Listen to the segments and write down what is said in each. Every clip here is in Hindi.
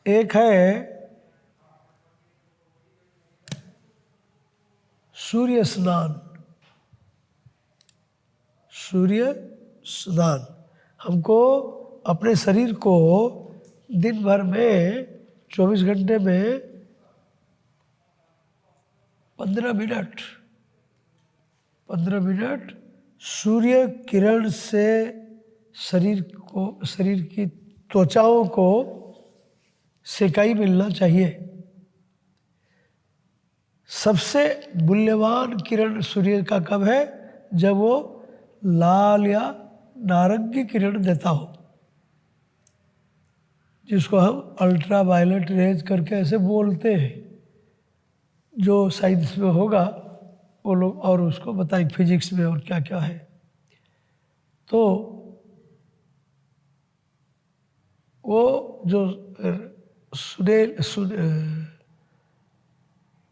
एक है सूर्य स्नान। सूर्य स्नान हमको अपने शरीर को दिन भर में 24 घंटे में 15 मिनट सूर्य किरण से शरीर की त्वचाओं को सेकाई मिलना चाहिए। सबसे मूल्यवान किरण सूर्य का कब है? जब वो लाल या नारंगी किरण देता हो, जिसको हम अल्ट्रा वायलेट रेज करके ऐसे बोलते हैं। जो साइंस में होगा वो लोग और उसको बताएं, फिजिक्स में और क्या क्या है। तो वो जो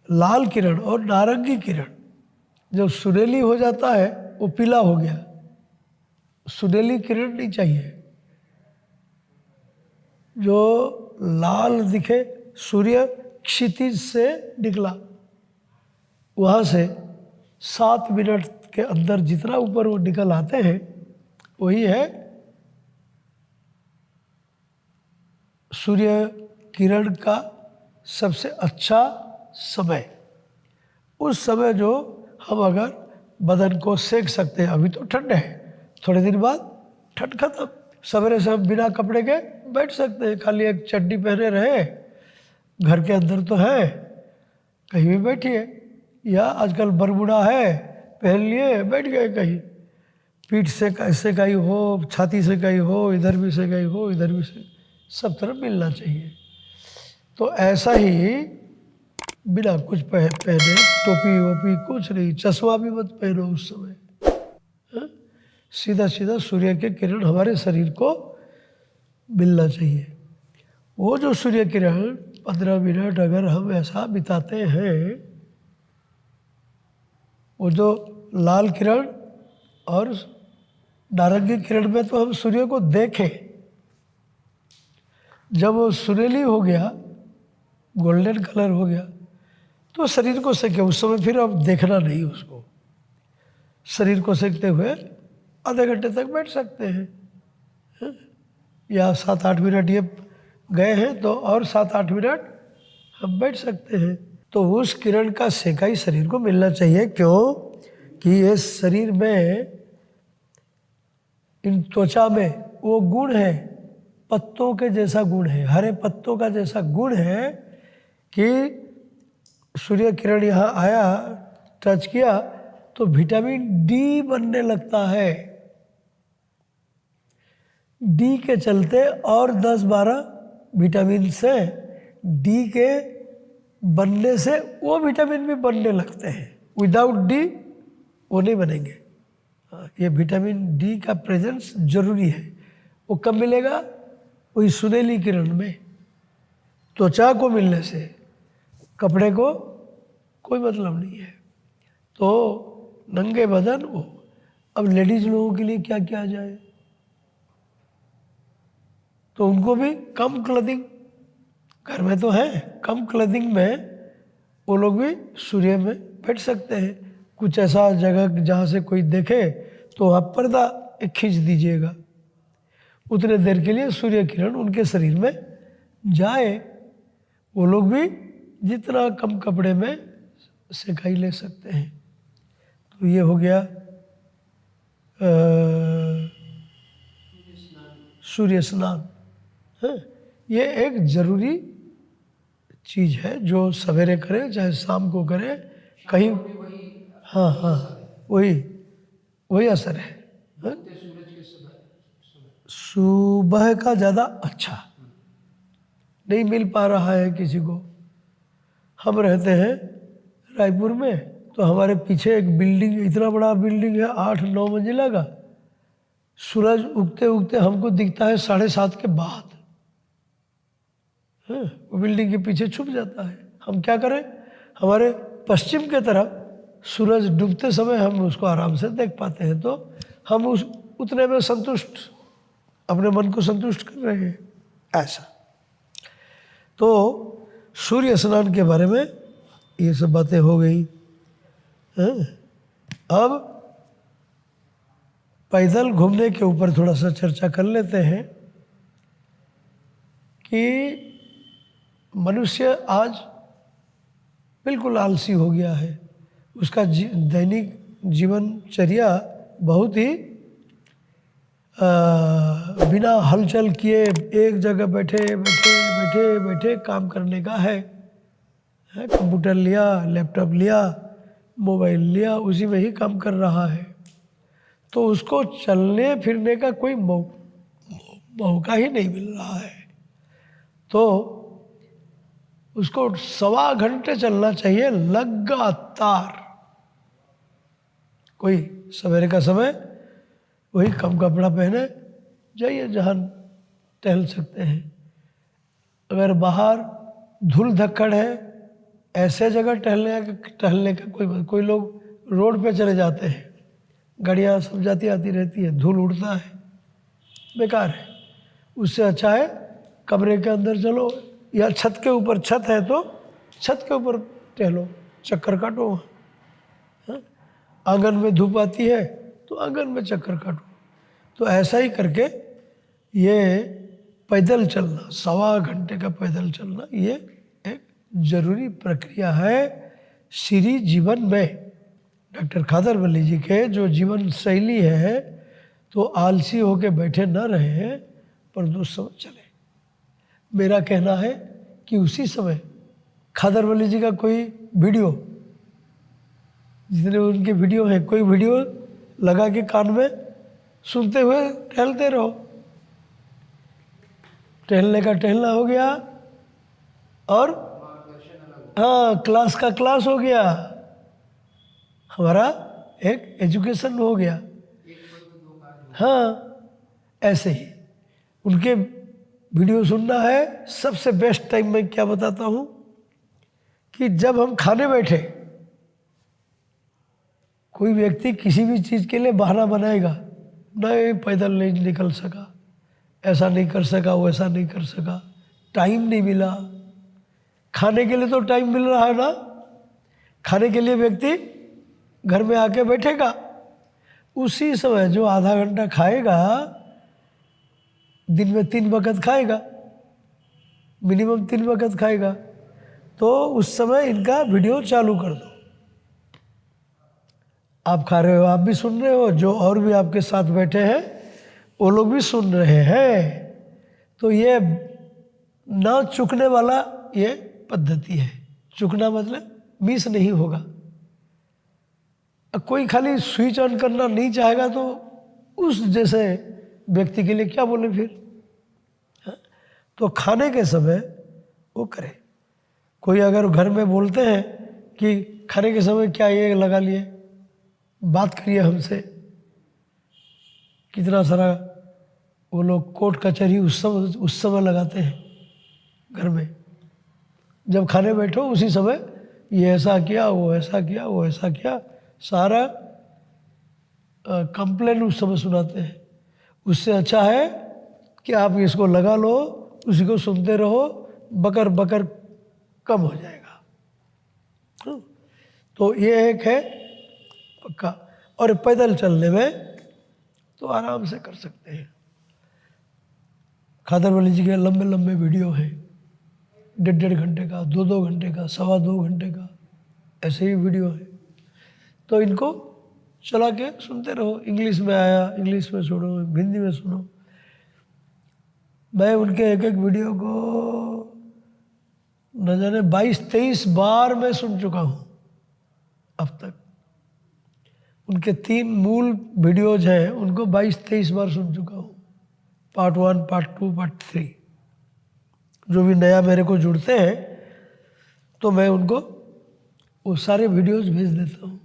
लाल किरण और नारंगी किरण जब सुनहली हो जाता है वो पीला हो गया। सुनहली किरण नहीं चाहिए। जो लाल दिखे, सूर्य क्षितिज से निकला, वहाँ से 7 मिनट के अंदर जितना ऊपर वो निकल आते हैं वही है सूर्य किरण का सबसे अच्छा समय। उस समय जो हम अगर बदन को सेक सकते हैं, अभी तो ठंड है, थोड़े दिन बाद ठंड खत्म, सवेरे से हम बिना कपड़े के बैठ सकते हैं, खाली एक चड्डी पहने रहे, घर के अंदर तो है, कहीं भी बैठिए, या आजकल बरमुडा है पहन लिए बैठ गए कहीं, पीठ से सेकाई हो, छाती से सेकाई हो, इधर भी सेकाई हो, इधर भी से सब तरफ मिलना चाहिए। तो ऐसा ही बिना कुछ पहने, टोपी वोपी कुछ नहीं, चश्मा भी मत पहनो उस समय, सीधा सीधा सूर्य के किरण हमारे शरीर को मिलना चाहिए। वो जो सूर्य किरण 15 मिनट अगर हम ऐसा बिताते हैं, वो जो लाल किरण और नारंगी किरण में तो हम सूर्य को देखें, जब वो सुनहली हो गया, गोल्डन कलर हो गया, तो शरीर को सेके। उस समय फिर अब देखना नहीं उसको, शरीर को सेकते हुए आधे घंटे तक बैठ सकते हैं, या 7-8 मिनट ये गए हैं तो और 7-8 मिनट हम बैठ सकते हैं। तो उस किरण का सेकाई शरीर को मिलना चाहिए। क्यों कि ये शरीर में, इन त्वचा में वो गुण है, पत्तों के जैसा गुण है, हरे पत्तों का जैसा गुण है कि सूर्य किरण यहाँ आया, टच किया तो विटामिन डी बनने लगता है। डी के चलते और 10-12 विटामिन से, डी के बनने से वो विटामिन भी बनने लगते हैं। विदाउट डी वो नहीं बनेंगे। ये विटामिन डी का प्रेजेंस जरूरी है। वो कब मिलेगा? वही सुनहली किरण में। त्वचा को मिलने से कपड़े को कोई मतलब नहीं है। तो नंगे बदन वो, अब लेडीज लोगों के लिए क्या किया जाए? तो उनको भी कम क्लॉथिंग, घर में तो है, कम क्लॉथिंग में वो लोग भी सूर्य में बैठ सकते हैं। कुछ ऐसा जगह जहाँ से कोई देखे तो आप पर्दा एक खींच दीजिएगा, उतने देर के लिए सूर्य किरण उनके शरीर में जाए। वो लोग भी जितना कम कपड़े में सेकाई ले सकते हैं। तो ये हो गया सूर्य स्नान है। ये एक ज़रूरी चीज़ है जो सवेरे करें चाहे शाम को करें, कहीं। हाँ हाँ, वही असर है। सुबह का ज़्यादा अच्छा नहीं मिल पा रहा है किसी को। हम रहते हैं रायपुर में, तो हमारे पीछे एक बिल्डिंग, इतना बड़ा बिल्डिंग है, 8-9 मंजिला का। सूरज उगते उगते हमको दिखता है 7:30 के बाद, वो बिल्डिंग के पीछे छुप जाता है। हम क्या करें? हमारे पश्चिम के तरफ सूरज डूबते समय हम उसको आराम से देख पाते हैं। तो हम उस उतने में संतुष्ट, अपने मन को संतुष्ट कर रहे हैं। ऐसा तो सूर्य स्नान के बारे में ये सब बातें हो गई हैं। अब पैदल घूमने के ऊपर थोड़ा सा चर्चा कर लेते हैं कि मनुष्य आज बिल्कुल आलसी हो गया है। उसका दैनिक जीवनचर्या बहुत ही बिना हलचल किए एक जगह बैठे बैठे बैठे बैठे काम करने का है। कंप्यूटर लिया, लैपटॉप लिया, मोबाइल लिया, उसी में ही काम कर रहा है। तो उसको चलने फिरने का कोई मौका ही नहीं मिल रहा है। तो उसको 1.25 घंटे चलना चाहिए लगातार। कोई सवेरे का समय वही कम कपड़ा पहने जाइए जहाँ टहल सकते हैं। अगर बाहर धूल धक्कड़ है, ऐसे जगह टहलने का कोई लोग रोड पे चले जाते हैं, गाड़ियाँ सब जाती आती रहती है, धूल उड़ता है, बेकार है। उससे अच्छा है कमरे के अंदर चलो, या छत के ऊपर, छत है तो छत के ऊपर टहलो, चक्कर काटो। आंगन में धूप आती है तो आंगन में चक्कर काटो। तो ऐसा ही करके ये पैदल चलना, 1.25 घंटे का पैदल चलना, ये एक जरूरी प्रक्रिया है श्री जीवन में। डॉक्टर खादरवल्ली जी के जो जीवन शैली है, तो आलसी होके बैठे न रहे पर उस समय चले। मेरा कहना है कि उसी समय खादरवल्ली जी का कोई वीडियो, जितने उनके वीडियो हैं, कोई वीडियो लगा के कान में सुनते हुए टहलते रहो। टहलने का टहलना हो गया और हाँ, क्लास का क्लास हो गया, हमारा एक एजुकेशन हो गया। हाँ, ऐसे ही उनके वीडियो सुनना है। सबसे बेस्ट टाइम मैं क्या बताता हूँ कि जब हम खाने बैठे, कोई व्यक्ति किसी भी चीज़ के लिए बहाना बनाएगा, नहीं पैदल नहीं निकल सका, ऐसा नहीं कर सका, वैसा नहीं कर सका, टाइम नहीं मिला। खाने के लिए तो टाइम मिल रहा है ना। खाने के लिए व्यक्ति घर में आके बैठेगा, उसी समय जो आधा घंटा खाएगा, दिन में 3 वक्त खाएगा, मिनिमम 3 वक्त खाएगा, तो उस समय इनका वीडियो चालू कर दो। आप खा रहे हो, आप भी सुन रहे हो, जो और भी आपके साथ बैठे हैं वो लोग भी सुन रहे हैं। तो ये ना चुकने वाला ये पद्धति है। चुकना मतलब मिस नहीं होगा। कोई खाली स्विच ऑन करना नहीं चाहेगा तो उस जैसे व्यक्ति के लिए क्या बोले फिर। तो खाने के समय वो करे। कोई अगर घर में बोलते हैं कि खाने के समय क्या ये लगा लिए, बात करिए हमसे। कितना सारा वो लोग कोर्ट कचहरी उस समय लगाते हैं घर में। जब खाने बैठो उसी समय ये ऐसा किया, वो ऐसा किया, वो ऐसा किया, सारा कंप्लेन उस समय सुनाते हैं। उससे अच्छा है कि आप इसको लगा लो, उसी को सुनते रहो, बकर बकर कम हो जाएगा। तो ये एक है पक्का। और पैदल चलने में तो आराम से कर सकते हैं। खादरवल्ली जी के लंबे लंबे वीडियो हैं, 1.5 घंटे का, 2 घंटे का, 2.25 घंटे का, ऐसे ही वीडियो है। तो इनको चला के सुनते रहो। इंग्लिश में आया इंग्लिश में सुनो, हिंदी में सुनो। मैं उनके एक एक वीडियो को न जाने 22-23 बार मैं सुन चुका हूँ अब तक। उनके 3 मूल वीडियोज हैं, उनको 22-23 बार सुन चुका हूँ। Part 1, part 2, part 3। जो भी नया मेरे को जुड़ते हैं तो मैं उनको वो सारे वीडियोज भेज देता हूँ,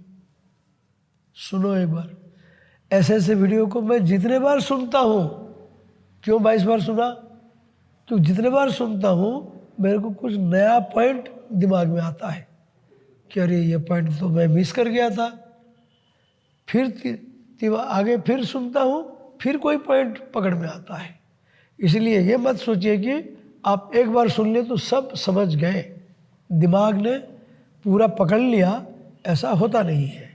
सुनो एक बार। ऐसे ऐसे वीडियो को मैं जितने बार सुनता हूँ, क्यों 22 बार सुना, तो जितने बार सुनता हूँ मेरे को कुछ नया पॉइंट दिमाग में आता है कि अरे ये पॉइंट तो मैं मिस कर गया था। फिर आगे सुनता हूँ, फिर कोई पॉइंट पकड़ में आता है। इसलिए ये मत सोचिए कि आप एक बार सुन लिए तो सब समझ गए, दिमाग ने पूरा पकड़ लिया, ऐसा होता नहीं है।